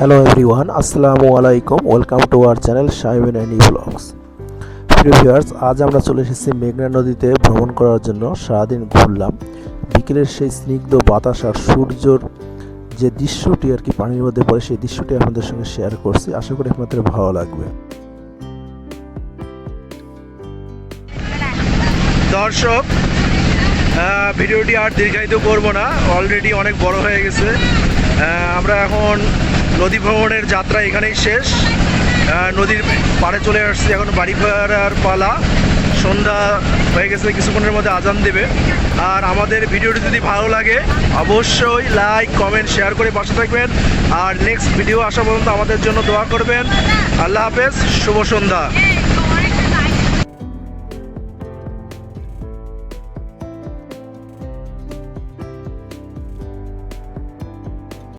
Hello everyone, আসসালামু আলাইকুম। Welcome to our channel Shaibin and blogs. প্রিয় ভিউয়ার্স, আজ আমরা চলে এসেছি মেঘনা নদীতে ভ্রমণ করার জন্য। সারাদিন ঘুরলাম। বিকেলের সেই স্নিগ্ধ বাতাস আর সূর্যর যে দৃশ্যটি আর কি পানির মধ্যে পড়ে, সেই দৃশ্যটি আপনাদের সঙ্গে শেয়ার করছি। আশা করি আপনাদের ভালো লাগবে। দর্শক, ভিডিওটি আর দীর্ঘায়িত করব না, অলরেডি অনেক বড় হয়ে গেছে। আমরা এখন নদী ভ্রমণের যাত্রা এখানেই শেষ। নদীর পাড়ে চলে আসছি, এখন বাড়ি ফেরার পালা। সন্ধ্যা হয়ে গেছে, কিছুক্ষণের মধ্যে আজান দেবে। আর আমাদের ভিডিওটি যদি ভালো লাগে অবশ্যই লাইক, কমেন্ট, শেয়ার করে পাশে থাকবেন। আর নেক্সট ভিডিও আসা পর্যন্ত আমাদের জন্য দোয়া করবেন। আল্লাহ হাফেজ, শুভ সন্ধ্যা।